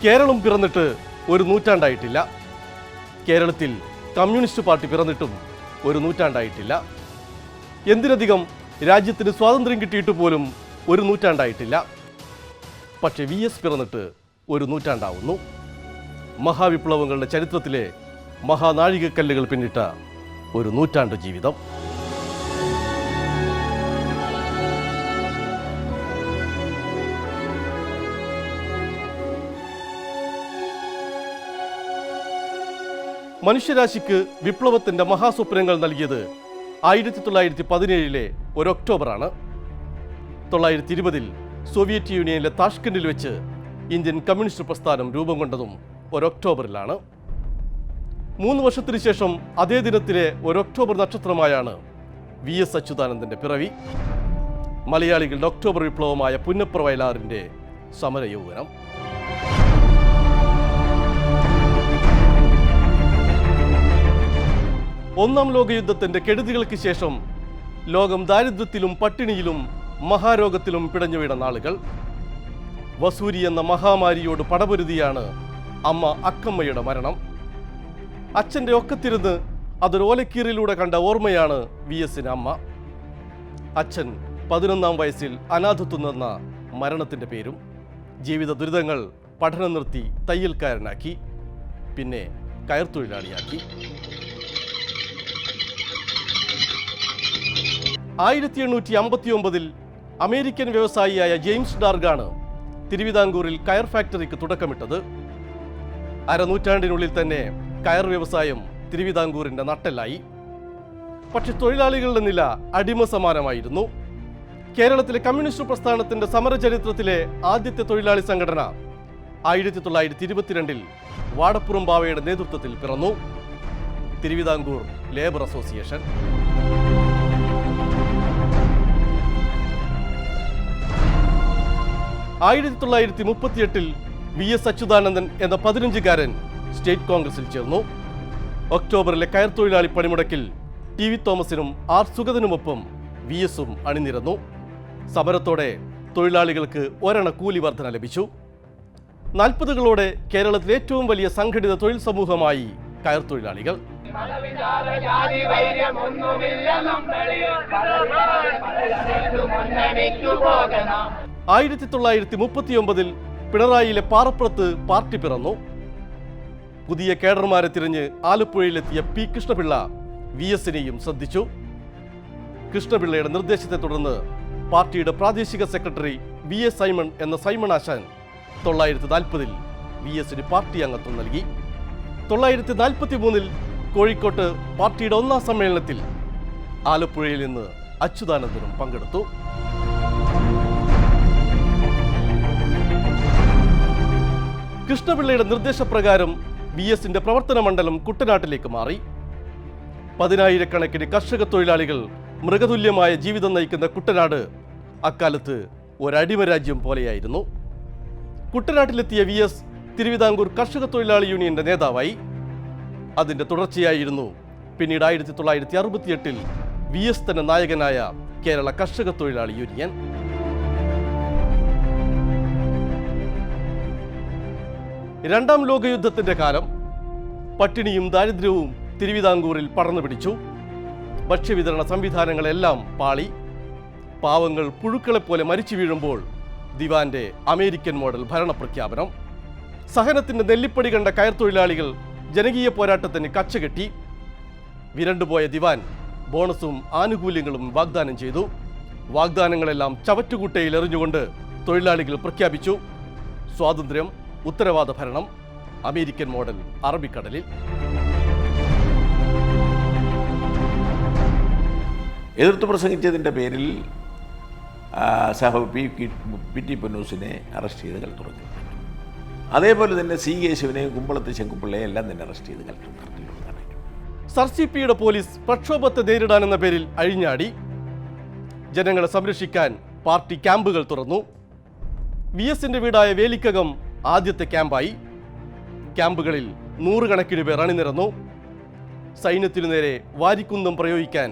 കേരളം പിറന്നിട്ട് ഒരു നൂറ്റാണ്ടായിട്ടില്ല. കേരളത്തിൽ communist party പിറന്നിട്ടും ഒരു നൂറ്റാണ്ടായിട്ടില്ല. എന്തിനധികം രാജ്യത്തിന് സ്വാതന്ത്ര്യം കിട്ടിയിട്ട് പോലും ഒരു നൂറ്റാണ്ടായിട്ടില്ല. പക്ഷേ VS പിറന്നിട്ട് ഒരു നൂറ്റാണ്ടാവുന്നു. മഹാവിപ്ലവങ്ങളുടെ ചരിത്രത്തിലെ മഹാനാഴികക്കല്ലുകൾ പിന്നിട്ട ഒരു നൂറ്റാണ്ട് ജീവിതം. മനുഷ്യരാശിക്ക് വിപ്ലവത്തിൻ്റെ മഹാസ്വപ്നങ്ങൾ നൽകിയത് 1917 ഒരു ഒക്ടോബറാണ്. 1920 സോവിയറ്റ് യൂണിയനിലെ താഷ്കൻഡിൽ വെച്ച് ഇന്ത്യൻ കമ്മ്യൂണിസ്റ്റ് പ്രസ്ഥാനം രൂപം കൊണ്ടതും ഒരു ഒക്ടോബറിലാണ്. 3 വർഷത്തിനു ശേഷം അതേ ദിനത്തിലെ ഒരു ഒക്ടോബർ നക്ഷത്രമായാണ് VS അച്യുതാനന്ദൻ്റെ പിറവി. മലയാളികളുടെ ഒക്ടോബർ വിപ്ലവമായ പുന്നപ്ര വയലാറിൻ്റെ സമരയൗവനം. ഒന്നാം ലോകയുദ്ധത്തിൻ്റെ കെടുതികൾക്ക് ശേഷം ലോകം ദാരിദ്ര്യത്തിലും പട്ടിണിയിലും മഹാരോഗത്തിലും പിടഞ്ഞു വീണ നാളുകൾ. വസൂരി എന്ന മഹാമാരിയോട് പടപൊരുതിയാണ് അമ്മ അക്കമ്മയുടെ മരണം. അച്ഛൻ്റെ ഒക്കത്തിരുന്ന് അതൊരു ഓലക്കീറിലൂടെ കണ്ട ഓർമ്മയാണ് VSന് അമ്മ. അച്ഛൻ 11ാം വയസ്സിൽ അനാഥത്വം നിന്ന മരണത്തിൻ്റെ പേരും. ജീവിത ദുരിതങ്ങൾ പഠനം നിർത്തി തയ്യൽക്കാരനാക്കി, പിന്നെ കയർ തൊഴിലാളിയാക്കി. 1859 അമേരിക്കൻ വ്യവസായിയായ ജെയിംസ് ഡാർഗാണ് തിരുവിതാംകൂറിൽ കയർ ഫാക്ടറിക്ക് തുടക്കമിട്ടത്. അരനൂറ്റാണ്ടിനുള്ളിൽ തന്നെ കയർ വ്യവസായം തിരുവിതാംകൂറിൻ്റെ നട്ടെല്ലായി. പക്ഷെ തൊഴിലാളികളുടെ നില അടിമ സമാനമായിരുന്നു. കേരളത്തിലെ കമ്മ്യൂണിസ്റ്റ് പ്രസ്ഥാനത്തിൻ്റെ സമരചരിത്രത്തിലെ ആദ്യത്തെ തൊഴിലാളി സംഘടന 1922 വാടപ്പുറം ബാവയുടെ നേതൃത്വത്തിൽ പിറന്നു. Thiruvithamkoor labour association. 1938 VS Achuthanandan എന്ന 15കാരൻ സ്റ്റേറ്റ് കോൺഗ്രസിൽ ചേർന്നു. ഒക്ടോബറിലെ കയർ തൊഴിലാളി പണിമുടക്കിൽ TV തോമസിനും R സുഗതനുമൊപ്പം VSും അണിനിരന്നു. സമരത്തോടെ തൊഴിലാളികൾക്ക് ഒരെണ്ണ കൂലി വർധന ലഭിച്ചു. 40കളോടെ കേരളത്തിലെ ഏറ്റവും വലിയ സംഘടിത തൊഴിൽ സമൂഹമായി കയർ തൊഴിലാളികൾ. 1939 പിണറായിയിലെ പാറപ്പുറത്ത് പാർട്ടി പിറന്നു. പുതിയ കേഡർമാരെ തിരഞ്ഞ് ആലപ്പുഴയിലെത്തിയ P കൃഷ്ണപിള്ള VSനെയും ശ്രദ്ധിച്ചു. കൃഷ്ണപിള്ളയുടെ നിർദ്ദേശത്തെ തുടർന്ന് പാർട്ടിയുടെ പ്രാദേശിക സെക്രട്ടറി VS സൈമൺ എന്ന സൈമൺ ആശാൻ 1940 VSന് പാർട്ടി അംഗത്വം നൽകി. 1943 കോഴിക്കോട്ട് പാർട്ടിയുടെ 1ാം സമ്മേളനത്തിൽ ആലപ്പുഴയിൽ നിന്ന് അച്യുതാനന്ദനും പങ്കെടുത്തു. കൃഷ്ണപിള്ളയുടെ നിർദ്ദേശപ്രകാരം VSന്റെ പ്രവർത്തന മണ്ഡലം കുട്ടനാട്ടിലേക്ക് മാറി. 10,000-കണക്കിന് കർഷക തൊഴിലാളികൾ മൃഗതുല്യമായ ജീവിതം നയിക്കുന്ന കുട്ടനാട് അക്കാലത്ത് ഒരടിമ രാജ്യം പോലെയായിരുന്നു. കുട്ടനാട്ടിലെത്തിയ VS തിരുവിതാംകൂർ കർഷക തൊഴിലാളി യൂണിയന്റെ നേതാവായി. അതിന്റെ തുടർച്ചയായിരുന്നു പിന്നീട് 1968 VS തന്നെ നായകനായ കേരള കർഷക തൊഴിലാളി യൂണിയൻ. രണ്ടാം ലോകയുദ്ധത്തിന്റെ കാലം. പട്ടിണിയും ദാരിദ്ര്യവും തിരുവിതാംകൂറിൽ പടർന്നു പിടിച്ചു. ഭക്ഷ്യവിതരണ സംവിധാനങ്ങളെല്ലാം പാളി. പാവങ്ങൾ പുഴുക്കളെപ്പോലെ മരിച്ചു വീഴുമ്പോൾ ദിവാന്റെ അമേരിക്കൻ മോഡൽ ഭരണപ്രഖ്യാപനം. സഹനത്തിന്റെ നെല്ലിപ്പടി കണ്ട കയർ തൊഴിലാളികൾ ജനകീയ പോരാട്ടത്തിന് കച്ചകെട്ടി. വിരണ്ടുപോയ ദിവാൻ ബോണസും ആനുകൂല്യങ്ങളും വാഗ്ദാനം ചെയ്തു. വാഗ്ദാനങ്ങളെല്ലാം ചവറ്റുകുട്ടയിൽ എറിഞ്ഞുകൊണ്ട് തൊഴിലാളികൾ പ്രഖ്യാപിച്ചു: സ്വാതന്ത്ര്യം, ഉത്തരവാദ ഭരണം, അമേരിക്കൻ മോഡൽ അറബിക്കടലിൽ. എതിർത്ത് പ്രസംഗിച്ചതിൻ്റെ പേരിൽ P.T. പൊന്നൂസിനെ അറസ്റ്റ് ചെയ്ത് കലത്തുറങ്ങി. അതേപോലെ തന്നെ C. കേശവനെയും കുമ്പളത്ത് ശങ്കുപിള്ളയെ എല്ലാം തന്നെ അറസ്റ്റ് ചെയ്ത് കലത്തുറങ്ങി. സർ CPയുടെ പോലീസ് പ്രക്ഷോഭത്തെ നേരിടാനെന്ന പേരിൽ അഴിഞ്ഞാടി. ജനങ്ങളെ സംരക്ഷിക്കാൻ പാർട്ടി ക്യാമ്പുകൾ തുറന്നു. VSന്റെ വീടായ വേലിക്കകം ആദ്യത്തെ ക്യാമ്പായി. ക്യാമ്പുകളിൽ 100 കണക്കിന് പേർ അണിനിരന്നു. സൈന്യത്തിനു നേരെ വാരിക്കുന്തം പ്രയോഗിക്കാൻ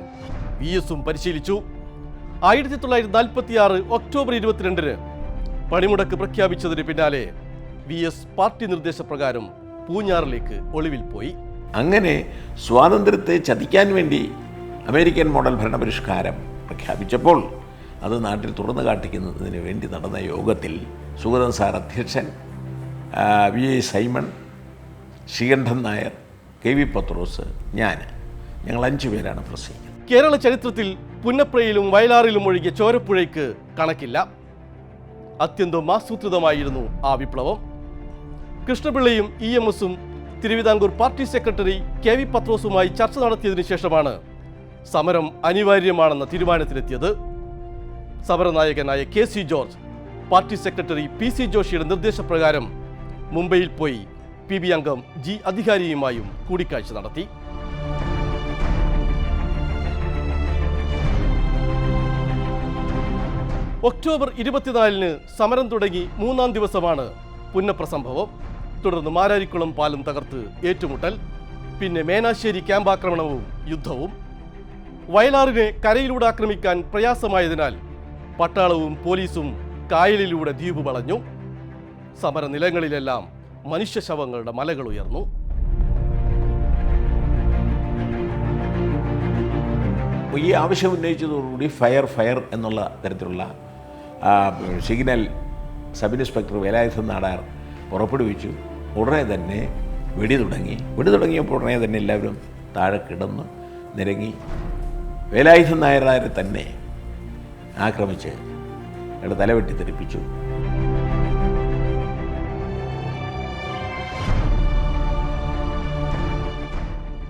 VSും പരിശീലിച്ചു. 1946 ഒക്ടോബർ 22 പണിമുടക്ക് പ്രഖ്യാപിച്ചതിന് പിന്നാലെ VS പാർട്ടി നിർദ്ദേശപ്രകാരം പൂഞ്ഞാറിലേക്ക് ഒളിവിൽ പോയി. അങ്ങനെ സ്വാതന്ത്ര്യത്തെ ചതിക്കാൻ വേണ്ടി അമേരിക്കൻ മോഡൽ ഭരണപരിഷ്കാരം പ്രഖ്യാപിച്ചപ്പോൾ അത് നാട്ടിൽ തുറന്നു കാട്ടിക്കുന്നതിന് വേണ്ടി നടന്ന യോഗത്തിൽ സുഗതൻ സാർ അധ്യക്ഷൻ, VI Simon, Sreekantan Nair, KV Pathros, ഞങ്ങൾ 5 പേരാണ് പ്രസംഗിക്കുന്നത്. കേരള ചരിത്രത്തിൽ പുന്നപ്രയിലും വയലാറിലും ഒഴികെ ചോരപ്പുഴയ്ക്ക് കണക്കില്ല. അത്യന്തം ആസൂത്രിതമായിരുന്നു ആ വിപ്ലവം. കൃഷ്ണപിള്ളയും EMSഉം തിരുവിതാംകൂർ പാർട്ടി സെക്രട്ടറി KV പത്രോസുമായി ചർച്ച നടത്തിയതിനു ശേഷമാണ് സമരം അനിവാര്യമാണെന്ന തീരുമാനത്തിലെത്തിയത്. സമരനായകനായ KC George party secretary PC ജോഷിയുടെ നിർദ്ദേശപ്രകാരം മുംബൈയിൽ പോയി PB അംഗം G അധികാരിയുമായും കൂടിക്കാഴ്ച നടത്തി. ഒക്ടോബർ 24-ന് സമരം തുടങ്ങി 3-ാം ദിവസമാണ് പുന്നപ്ര സംഭവം. തുടർന്ന് മാരാരിക്കുളം പാലം തകർത്ത് ഏറ്റുമുട്ടൽ, പിന്നെ മേനാശ്ശേരി ക്യാമ്പാക്രമണവും യുദ്ധവും. വയലാറിനെ കരയിലൂടെ ആക്രമിക്കാൻ പ്രയാസമായതിനാൽ പട്ടാളവും പോലീസും കായലിലൂടെ ദ്വീപ് വളഞ്ഞു. സമരനിലങ്ങളിലെല്ലാം മനുഷ്യശവങ്ങളുടെ മലകൾ ഉയർന്നു. ഈ ആവശ്യം ഉന്നയിച്ചതോടുകൂടി ഫയർ എന്നുള്ള തരത്തിലുള്ള signal sub inspector Velayudhan Nadar പുറപ്പെടുവിച്ചു. ഉടനെ തന്നെ വെടി തുടങ്ങിയപ്പോൾ ഉടനെ തന്നെ എല്ലാവരും താഴെ കിടന്ന് നിരങ്ങി വേലായുധൻ നായരെ തന്നെ ആക്രമിച്ച് അയാളുടെ തലവെട്ടി തെറിപ്പിച്ചു.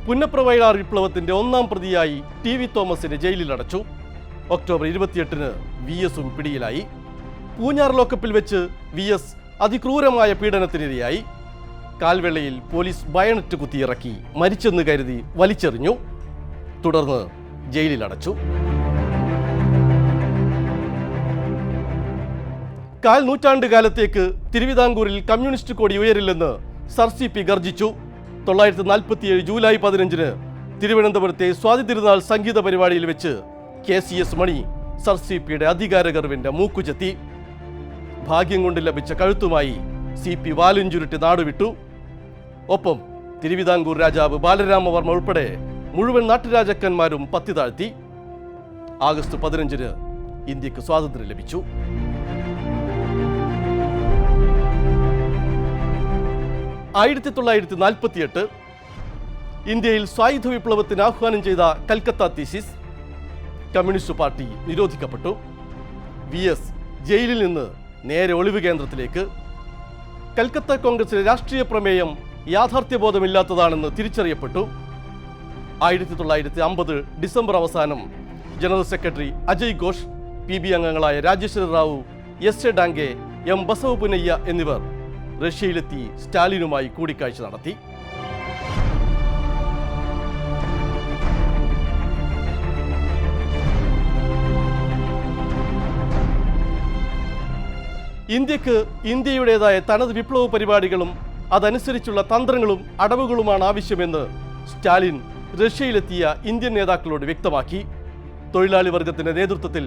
പുന്നപ്ര വയലാർ വിപ്ലവത്തിന്റെ 1-ാം പ്രതിയായി TV തോമസിനെ ജയിലിലടച്ചു. ഒക്ടോബർ 28-ന് VSഉം പിടിയിലായി. പൂഞ്ഞാർ ലോക്കപ്പിൽ വെച്ച് VS അതിക്രൂരമായ പീഡനത്തിനിരയായി. കാൽവെള്ളയിൽ പോലീസ് ബയണറ്റ് കുത്തിയിറക്കി മരിച്ചെന്ന് കരുതി വലിച്ചെറിഞ്ഞു. തുടർന്ന് ജയിലിലടച്ചു. കാൽ നൂറ്റാണ്ട് കാലത്തേക്ക് തിരുവിതാംകൂറിൽ കമ്മ്യൂണിസ്റ്റ് കൊടി ഉയരില്ലെന്ന് സർ CP ഗർജിച്ചു. 1947 ജൂലൈ 15-ന് തിരുവനന്തപുരത്തെ സ്വാതി തിരുനാൾ സംഗീത പരിപാടിയിൽ വെച്ച് KCS മണി സർ CPയുടെ അധികാരഗർവിന്റെ മൂക്കുചെത്തി. ഭാഗ്യം കൊണ്ട് ലഭിച്ച കഴുത്തുമായി CP വാലും ചുരുട്ടി നാടുവിട്ടു. ഒപ്പം തിരുവിതാംകൂർ രാജാവ് ബാലരാമവർമ്മ ഉൾപ്പെടെ മുഴുവൻ നാട്ടുരാജാക്കന്മാരും പത്തി താഴ്ത്തി. ആഗസ്റ്റ് 15-ന് ഇന്ത്യക്ക് സ്വാതന്ത്ര്യം ലഭിച്ചു. ആയിരത്തി 1948 ഇന്ത്യയിൽ സായുധ വിപ്ലവത്തിന് ആഹ്വാനം ചെയ്ത കൽക്കത്ത തീസിസ് കമ്മ്യൂണിസ്റ്റ് പാർട്ടി നിരോധിക്കപ്പെട്ടു. VS ജയിലിൽ നിന്ന് നേരെ ഒളിവ് കേന്ദ്രത്തിലേക്ക്. കൽക്കത്ത കോൺഗ്രസിലെ രാഷ്ട്രീയ പ്രമേയം യാഥാർത്ഥ്യബോധമില്ലാത്തതാണെന്ന് തിരിച്ചറിയപ്പെട്ടു. 1950 ഡിസംബർ അവസാനം general secretary Ajay Ghosh, PB അംഗങ്ങളായ രാജേശ്വര റാവു, SA ഡാംഗെ, M ബസവപുനയ്യ എന്നിവർ റഷ്യയിലെത്തി സ്റ്റാലിനുമായി കൂടിക്കാഴ്ച നടത്തി. ഇന്ത്യക്ക് ഇന്ത്യയുടേതായ തനത് വിപ്ലവ പരിപാടികളും അതനുസരിച്ചുള്ള തന്ത്രങ്ങളും അടവുകളുമാണ് ആവശ്യമെന്ന് സ്റ്റാലിൻ റഷ്യയിലെത്തിയ ഇന്ത്യൻ നേതാക്കളോട് വ്യക്തമാക്കി. തൊഴിലാളി വർഗത്തിന്റെ നേതൃത്വത്തിൽ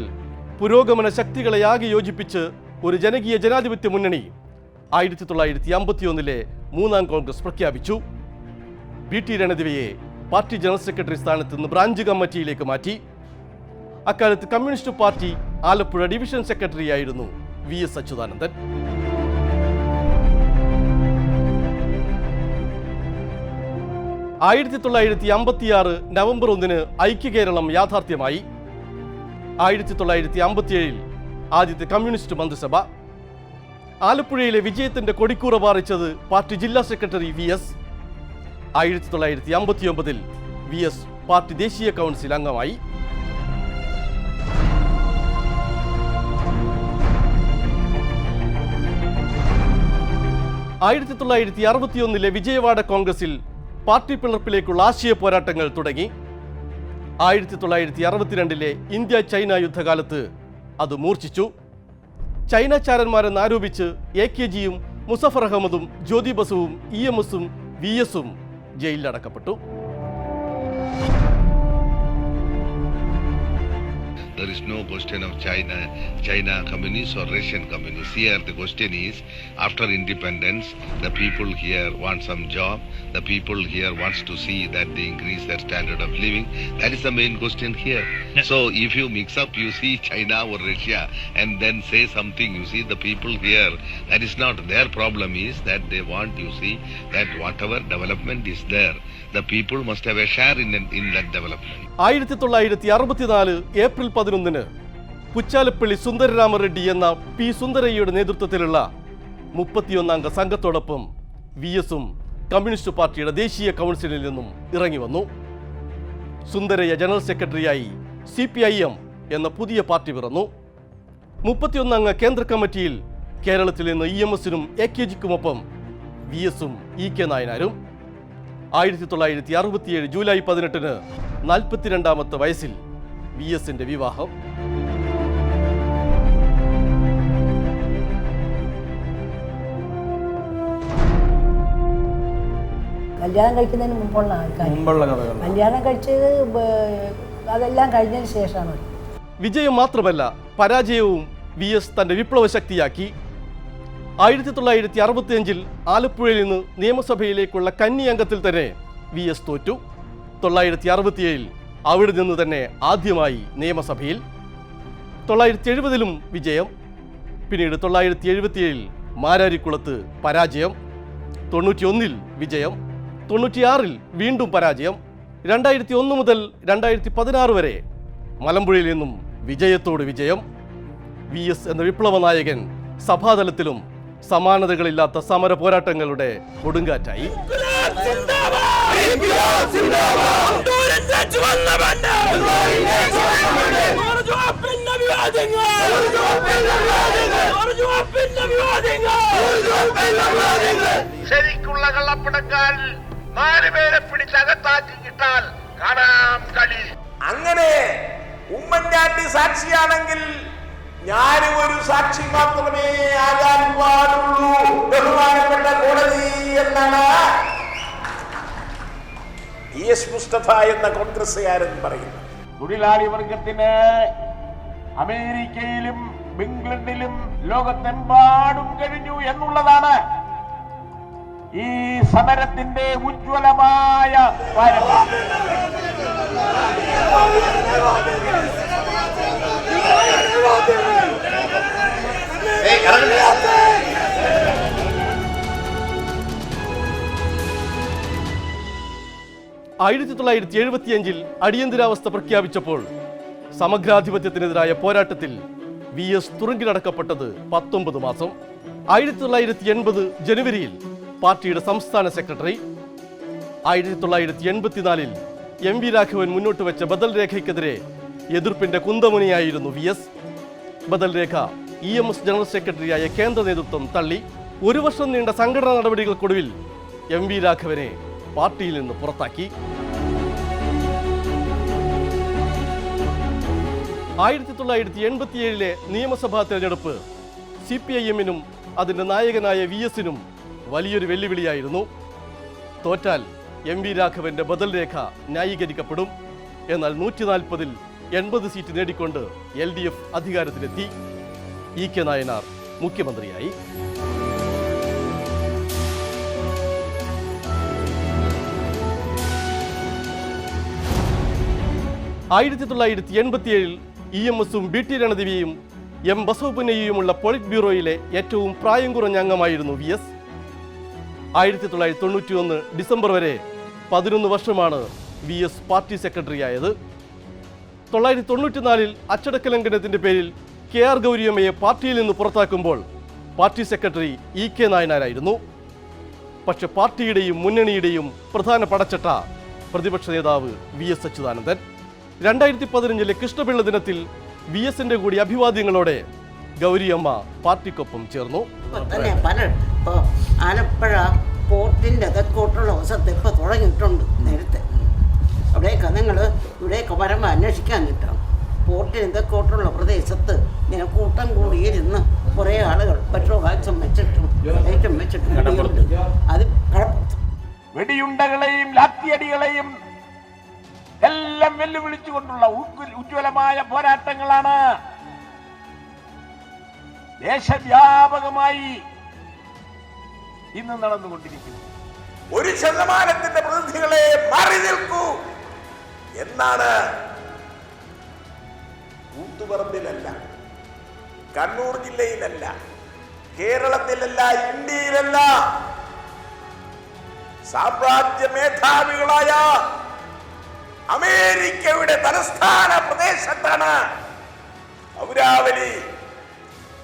പുരോഗമന ശക്തികളെ ആകെ യോജിപ്പിച്ച് ഒരു ജനകീയ ജനാധിപത്യ മുന്നണി 1951-ലെ 3-ാം കോൺഗ്രസ് പ്രഖ്യാപിച്ചു. BT രണദിവയെ പാർട്ടി ജനറൽ സെക്രട്ടറി സ്ഥാനത്ത് നിന്ന് ബ്രാഞ്ച് കമ്മിറ്റിയിലേക്ക് മാറ്റി. അക്കാലത്ത് കമ്മ്യൂണിസ്റ്റ് പാർട്ടി ആലപ്പുഴ ഡിവിഷൻ സെക്രട്ടറിയായിരുന്നു VS അച്യുതാനന്ദൻ. നവംബർ 1-ന് ഐക്യകേരളം യാഥാർത്ഥ്യമായി. 1957 ആദ്യത്തെ കമ്മ്യൂണിസ്റ്റ് മന്ത്രിസഭ. ആലപ്പുഴയിലെ വിജയത്തിന്റെ കൊടിക്കൂറ പാറിച്ചത് പാർട്ടി ജില്ലാ സെക്രട്ടറി VS. 1959 VS പാർട്ടി ദേശീയ കൗൺസിൽ അംഗമായി. 1961 വിജയവാഡ കോൺഗ്രസിൽ പാർട്ടി പിളർപ്പിലേക്കുള്ള ആശയ പോരാട്ടങ്ങൾ തുടങ്ങി. 1962 ഇന്ത്യ ചൈന യുദ്ധകാലത്ത് അത് മൂർച്ഛിച്ചു. ചൈനച്ചാരന്മാരെന്ന് ആരോപിച്ച് AKGയും മുസഫർ അഹമ്മദും ജ്യോതി ബസുവും EMSഉം VSഉം ജയിലിലടക്കപ്പെട്ടു. There is no question of China communists or Russian communists. Here the question is, after independence, the people here want some job. The people here wants to see that they increase their standard of living. That is the main question here. So if you mix up, you see China or Russia, and then say something, you see the people here, that is not their problem. Is that they want, you see, that whatever development is there, the people must have a share in that development. 1964 April 11 പുച്ചാലപ്പള്ളി സുന്ദരരാമറെഡ്ഡി എന്ന P സുന്ദരയ്യയുടെ നേതൃത്വത്തിലുള്ള 31 അംഗ സംഘത്തോടൊപ്പം VSഉം communist പാർട്ടിയുടെ ദേശീയ കൗൺസിലിൽ നിന്നും ഇറങ്ങി വന്നു. സുന്ദരയ്യ ജനറൽ സെക്രട്ടറിയായി CPIM എന്ന പുതിയ പാർട്ടി പിറന്നു. 31 അംഗ കേന്ദ്ര കമ്മിറ്റിയിൽ കേരളത്തിൽ നിന്ന് EMSനും AKGക്കുമൊപ്പം VSഉം EK നായനാരും. 1967 ജൂലൈ 18 42ാമത്തെ വയസ്സിൽ VSന്റെ വിവാഹം. കല്യാണം കഴിക്കുന്നതിന് മുമ്പുള്ള ആൾക്കാർ കല്യാണം കഴിച്ചത് അതെല്ലാം കഴിഞ്ഞതിന് ശേഷമാണ്. വിജയം മാത്രമല്ല പരാജയവും VS തന്റെ വിപ്ലവ ശക്തിയാക്കി. 1965 ആലപ്പുഴയിൽ നിന്ന് നിയമസഭയിലേക്കുള്ള കന്നി അംഗത്തിൽ തന്നെ VS തോറ്റു. 1967 അവിടെ നിന്ന് തന്നെ ആദ്യമായി നിയമസഭയിൽ. 1970 വിജയം. പിന്നീട് 1977 മാരാരിക്കുളത്ത് പരാജയം. 91 വിജയം. 96 വീണ്ടും പരാജയം. 2001 മുതൽ 2016 വരെ മലമ്പുഴയിൽ നിന്നും വിജയത്തോട് വിജയം. VS എന്ന വിപ്ലവ നായകൻ സഭാതലത്തിലും സമാനതകളില്ലാത്ത സമര പോരാട്ടങ്ങളുടെ കൊടുങ്കാറ്റായി. ശരിക്കുള്ള കള്ളപ്പണക്കാരിൽ 4 പേരെ പിടിച്ചകത്താക്കിയിട്ടാൽ കാണാം കളി. അങ്ങനെ ഉമ്മൻചാണ്ടി സാക്ഷിയാണെങ്കിൽ ഞാനും ഒരു സാക്ഷി മാത്രമേ ആകാൻ പാടുള്ളൂ ബഹുമാനപ്പെട്ട കോടതി എന്നാണ് ES മുസ്തഫ എന്ന കോൺഗ്രസ്സുകാരൻ പറയുന്നത്. തൊഴിലാളി വർഗത്തിന് അമേരിക്കയിലും ഇംഗ്ലണ്ടിലും ലോകത്തെമ്പാടും കഴിഞ്ഞു എന്നുള്ളതാണ് ഈ സമരത്തിന്റെ ഉജ്ജ്വലമായ പാരമ്പര്യം. ആയിരത്തി 1975 അടിയന്തരാവസ്ഥ പ്രഖ്യാപിച്ചപ്പോൾ സമഗ്രാധിപത്യത്തിനെതിരായ പോരാട്ടത്തിൽ VS തുറുങ്കിലടക്കപ്പെട്ടത് 19 മാസം. 1980 ജനുവരിയിൽ പാർട്ടിയുടെ സംസ്ഥാന സെക്രട്ടറി. 1984 MV രാഘവൻ മുന്നോട്ട് വെച്ച ബദൽ രേഖയ്ക്കെതിരെ എതിർപ്പിന്റെ കുന്തമുനയായിരുന്നു VS. ബദൽ രേഖ EMS ജനറൽ സെക്രട്ടറിയായ കേന്ദ്ര നേതൃത്വം തള്ളി. 1 വർഷം നീണ്ട സംഘടനാ നടപടികൾക്കൊടുവിൽ MV രാഘവനെ പാർട്ടിയിൽ നിന്ന് പുറത്താക്കി. 1987 നിയമസഭാ തെരഞ്ഞെടുപ്പ് CPIMനും അതിന്റെ നായകനായ VSനും വലിയൊരു വെല്ലുവിളിയായിരുന്നു. തോറ്റാൽ MV രാഘവന്റെ ബദൽ രേഖ ന്യായീകരിക്കപ്പെടും. എന്നാൽ 140-ൽ 80 സീറ്റ് നേടിക്കൊണ്ട് LDF അധികാരത്തിലെത്തി. EK നായനാർ മുഖ്യമന്ത്രിയായി. ആയിരത്തി 1987 EMSഉം BT രണദിവിയും M ബസവപുന്നയ്യയുമുള്ള പോളിറ്റ് ബ്യൂറോയിലെ ഏറ്റവും പ്രായം കുറഞ്ഞ അംഗമായിരുന്നു VS. 1991 ഡിസംബർ വരെ 11 വർഷമാണ് VS പാർട്ടി സെക്രട്ടറിയായത്. 1994 അച്ചടക്ക ലംഘനത്തിന്റെ പേരിൽ KR ഗൗരിയമ്മയെ പാർട്ടിയിൽ നിന്ന് പുറത്താക്കുമ്പോൾ പാർട്ടി സെക്രട്ടറി EK നായനാരായിരുന്നു. പക്ഷെ പാർട്ടിയുടെയും മുന്നണിയുടെയും പ്രധാന പടച്ചട്ട പ്രതിപക്ഷ നേതാവ് VS അച്യുതാനന്ദൻ. 2015 കൃഷ്ണപിള്ള ദിനത്തിൽ VSന്റെ കൂടി അഭിവാദ്യങ്ങളോടെ ഗൗരിയമ്മ പാർട്ടിക്കൊപ്പം ചേർന്നു. ആലപ്പുഴ പോർട്ടിൻ്റെ തെക്കോട്ടുള്ള വശത്ത് ഇപ്പോൾ തുടങ്ങിയിട്ടുണ്ട്. നേരത്തെ അവിടെയൊക്കെ നിങ്ങൾ ഇവിടെയൊക്കെ വരുമ്പോൾ അന്വേഷിക്കാൻ കിട്ടാം. പോർട്ടിന് തെക്കോട്ടുള്ള പ്രദേശത്ത് ഇങ്ങനെ കൂട്ടം കൂടിയിരുന്ന് കുറേ ആളുകൾ പെട്രോൾ വാക്സം വെച്ചിട്ടും അത് വെടിയുണ്ടകളെയും ലാത്തിയടികളെയും എല്ലാം വെല്ലുവിളിച്ചുകൊണ്ടുള്ള ഉജ്ജ്വലമായ പോരാട്ടങ്ങളാണ് ദേശവ്യാപകമായി ഇന്ന് നടന്നുകൊണ്ടിരിക്കുന്നത്. 1% പ്രതിനിധികളെ മാറി നിൽക്കൂ എന്നാണ് കൂത്തുപറമ്പിലല്ല, കണ്ണൂർ ജില്ലയിലല്ല, കേരളത്തിലല്ല, ഇന്ത്യയിലല്ല, സാമ്രാജ്യ മേധാവികളായ അമേരിക്കയുടെ തലസ്ഥാന പ്രദേശത്താണ് പൗരാവലി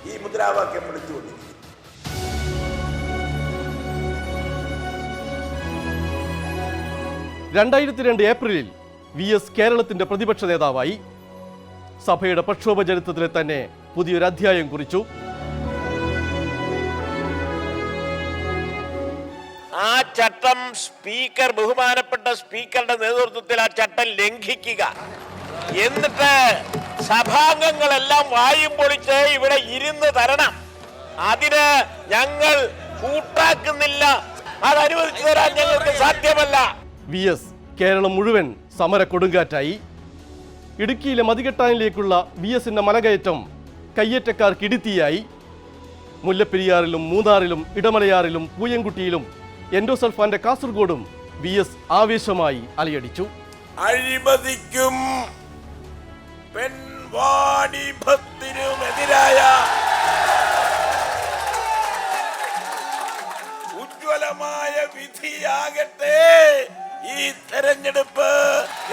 ഈ മുദ്രാവാക്യം വിളിച്ചുകൊണ്ടിരിക്കുന്നത്. 2002 ഏപ്രിലിൽ VS കേരളത്തിന്റെ പ്രതിപക്ഷ നേതാവായി. സഭയുടെ പ്രക്ഷോഭ ചരിത്രത്തിലെ തന്നെ പുതിയൊരു അധ്യായം കുറിച്ചു. ആ ചട്ടം സ്പീക്കർ, ബഹുമാനപ്പെട്ട സ്പീക്കറുടെ നേതൃത്വത്തിൽ ആ ചട്ടം ലംഘിക്കുക, എന്നിട്ട് സഭാംഗങ്ങളെല്ലാം വായും പൊളിച്ച് ഇവിടെ ഇരുന്ന് തരണം. അതിന് ഞങ്ങൾ കൂട്ടാക്കുന്നില്ല, അത് അനുവദിച്ചു തരാൻ ഞങ്ങൾക്ക് സാധ്യമല്ല. VS കേരളം മുഴുവൻ സമര കൊടുങ്കാറ്റായി. ഇടുക്കിയിലെ മതികെട്ടാനിലേക്കുള്ള VSന്റെ മലകയറ്റം കയ്യേറ്റക്കാർക്ക് ഇടിത്തീയായി. മുല്ലപ്പെരിയാറിലും മൂന്നാറിലും ഇടമലയാറിലും പൂയംകുട്ടിയിലും എൻഡോസൾഫാന്റെ കാസർഗോഡും VS ആവേശമായി അലയടിച്ചു. അഴിമതിക്കും പെൺവാണിഭത്തിനുമെതിരായ ഉജ്ജ്വലമായ വിധിയാകട്ടെ ഈ തെരഞ്ഞെടുപ്പ്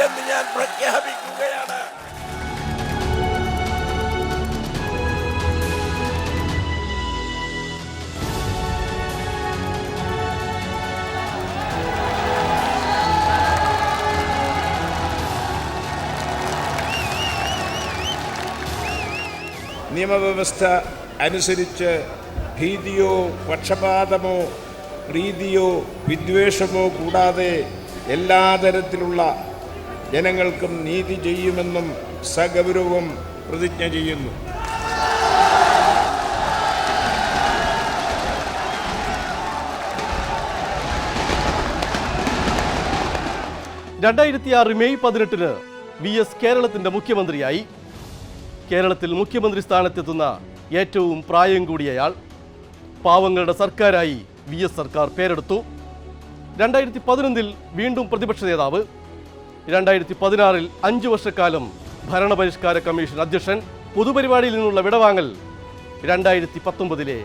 എന്ന് ഞാൻ പ്രഖ്യാപിക്കുകയാണ്. നിയമവ്യവസ്ഥ അനുസരിച്ച് ഭീതിയോ പക്ഷപാതമോ പ്രീതിയോ വിദ്വേഷമോ കൂടാതെ എല്ലാ തരത്തിലുള്ള ജനങ്ങൾക്കും നീതി ചെയ്യുമെന്നും സഗൗരവം പ്രതിജ്ഞ ചെയ്യുന്നു. മെയ് 18 VS കേരളത്തിന്റെ മുഖ്യമന്ത്രിയായി. കേരളത്തിൽ മുഖ്യമന്ത്രി സ്ഥാനത്തെത്തുന്ന ഏറ്റവും പ്രായം കൂടിയയാൾ. പാവങ്ങളുടെ സർക്കാരായി VS സർക്കാർ പേരെടുത്തു. 2011 വീണ്ടും പ്രതിപക്ഷ നേതാവ്. 2016 5 വർഷക്കാലം ഭരണപരിഷ്കാര കമ്മീഷൻ അധ്യക്ഷൻ. പൊതുപരിപാടിയിൽ നിന്നുള്ള വിടവാങ്ങൽ 2019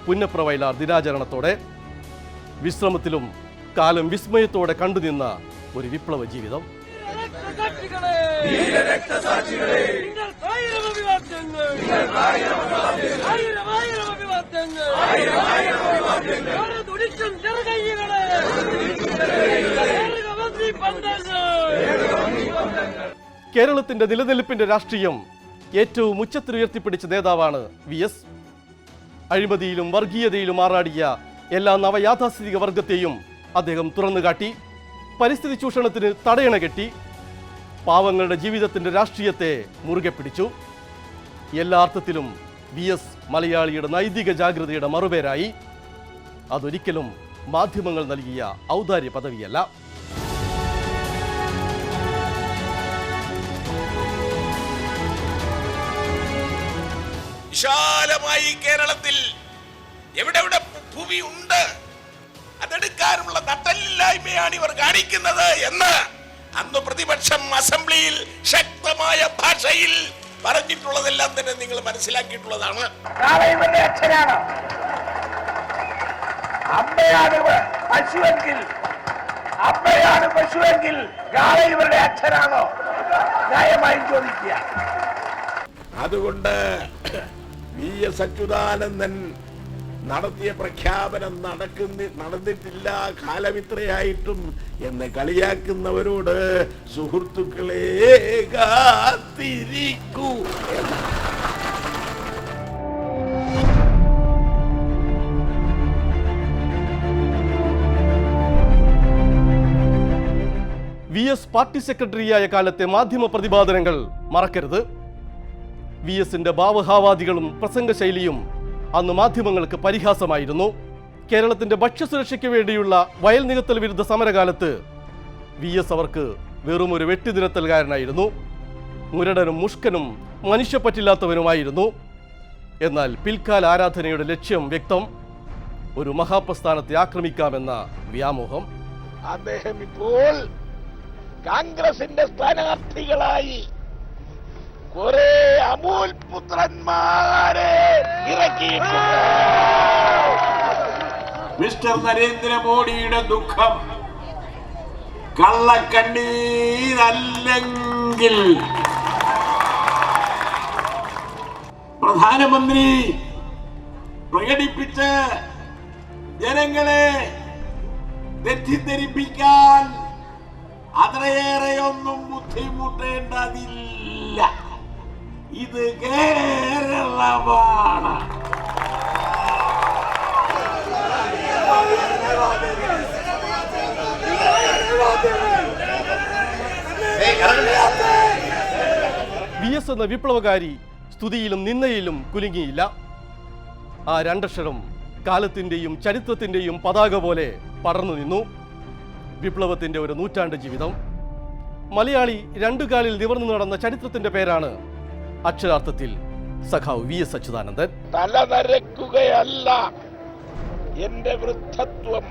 പുന്നപ്ര വയലാർ ദിനാചരണത്തോടെ. വിശ്രമത്തിലും കാലം വിസ്മയത്തോടെ കണ്ടുനിന്ന ഒരു വിപ്ലവ ജീവിതം. കേരളത്തിന്റെ നിലനിൽപ്പിന്റെ രാഷ്ട്രീയം ഏറ്റവും ഉച്ചത്തിലുയർത്തിപ്പിടിച്ച നേതാവാണ് VS. അഴിമതിയിലും വർഗീയതയിലും ആറാടിയ എല്ലാ നവയാഥാസ്ഥിതിക വർഗത്തെയും അദ്ദേഹം തുറന്നുകാട്ടി. പരിസ്ഥിതി ചൂഷണത്തിന് തടയണ കെട്ടി. പാവങ്ങളുടെ ജീവിതത്തിന്റെ രാഷ്ട്രീയത്തെ മുറുകെ പിടിച്ചു. എല്ലാ അർത്ഥത്തിലും VS മലയാളിയുടെ നൈതിക ജാഗ്രതയുടെ മറുപേരായി. അതൊരിക്കലും മാധ്യമങ്ങൾ നൽകിയ ഔദാര്യ പദവിയല്ല. വിശാലമായി കേരളത്തിൽ എവിടെ ഭൂമി ഉണ്ട് അതെടുക്കാനുള്ള നട്ടലില്ലായ്മയാണ് ഇവർ കാണിക്കുന്നത് എന്ന് അന്ന് പ്രതിപക്ഷം അസംബ്ലിയിൽ ശക്തമായ ഭാഷയിൽ പറഞ്ഞിട്ടുള്ളതെല്ലാം തന്നെ നിങ്ങൾ മനസ്സിലാക്കിയിട്ടുള്ളതാണ്. ഇവരുടെ അച്ഛനാണ്, അമ്മയാണ് പശുവെങ്കിൽ നാളെ ഇവരുടെ അച്ഛനാണോ? ന്യായമായും ചോദിക്കുക. അതുകൊണ്ട് VS അച്യുതാനന്ദൻ നടത്തിയ പ്രഖ്യാപനം നടന്നിട്ടില്ല കാലമിത്രയായിട്ടും എന്ന് കളിയാക്കുന്നവരോട് സുഹൃത്തുക്കളെ കാത്തിരിക്കൂ. VS പാർട്ടി സെക്രട്ടറിയായ കാലത്തെ മാധ്യമ പ്രതിപാദനങ്ങൾ മറക്കരുത്. VSന്റെ ഭാവഹാവാദികളും പ്രസംഗശൈലിയും അന്ന് മാധ്യമങ്ങൾക്ക് പരിഹാസമായിരുന്നു. കേരളത്തിന്റെ ഭക്ഷ്യസുരക്ഷയ്ക്ക് വേണ്ടിയുള്ള വയൽ നികത്തൽ വിരുദ്ധ സമരകാലത്ത് VS അവർക്ക് വെറും ഒരു വെട്ടിനിരത്തൽകാരനായിരുന്നു. മുരടനും മുഷ്കനും മനുഷ്യപ്പറ്റില്ലാത്തവനുമായിരുന്നു. എന്നാൽ പിൽക്കാല ആരാധനയുടെ ലക്ഷ്യം വ്യക്തം: ഒരു മഹാപ്രസ്ഥാനത്തെ ആക്രമിക്കാമെന്ന വ്യാമോഹം. അദ്ദേഹം ഇപ്പോൾ കോൺഗ്രസിന്റെ സ്ഥാനാർത്ഥികളായി കുറെ അമൂൽ പുത്രന്മാരെ ഇറക്കിയിട്ടുണ്ട്. മിസ്റ്റർ നരേന്ദ്രമോദിയുടെ ദുഃഖം കള്ളക്കണ്ണീരല്ലെങ്കിൽ പ്രധാനമന്ത്രി പ്രകടിപ്പിച്ച് ജനങ്ങളെ തെറ്റിദ്ധരിപ്പിക്കാൻ അത്രയേറെയൊന്നും ബുദ്ധിമുട്ടേണ്ടതില്ല. ഇത് കേരളമാണ്. VS എന്ന വിപ്ലവകാരി സ്തുതിയിലും നിന്ദയിലും കുലുങ്ങിയില്ല. ആ രണ്ടക്ഷരം കാലത്തിൻ്റെയും ചരിത്രത്തിൻ്റെയും പതാക പോലെ പടർന്നു നിന്നു. വിപ്ലവത്തിൻ്റെ ഒരു നൂറ്റാണ്ട് ജീവിതം. മലയാളി രണ്ടു കാലിൽ നിവർന്നു നടന്ന ചരിത്രത്തിൻ്റെ പേരാണ് അക്ഷരാർത്ഥത്തിൽ സഖാവ് VS അച്യുതാനന്ദൻ. തല നരക്കുകയല്ല എന്റെ വൃദ്ധത്വം,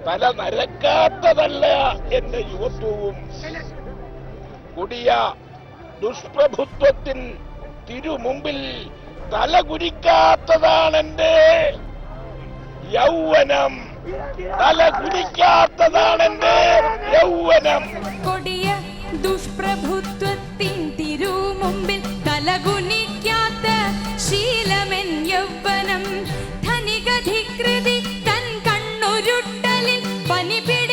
തല നരക്കാത്തതല്ല എന്റെ യുവത്വവും. കൊടിയ ദുഷ്പ്രഭുത്വത്തിൻ തിരുമുമ്പിൽ തല കുനിക്കാത്തതാണ് എന്റെ യൗവനം. തല കുനിക്കാത്തതാണ് എന്റെ യൗവനം. കൊടിയ ദുഷ്പ്രഭുത്വത്തിൻ തിരുമുമ്പിൽ തലകുനിക്കാത്ത ശീലമെൻ യൗവനം. ധനികധികൃതി തൻ കണ്ണുരുട്ടലിൽ പനിപിടി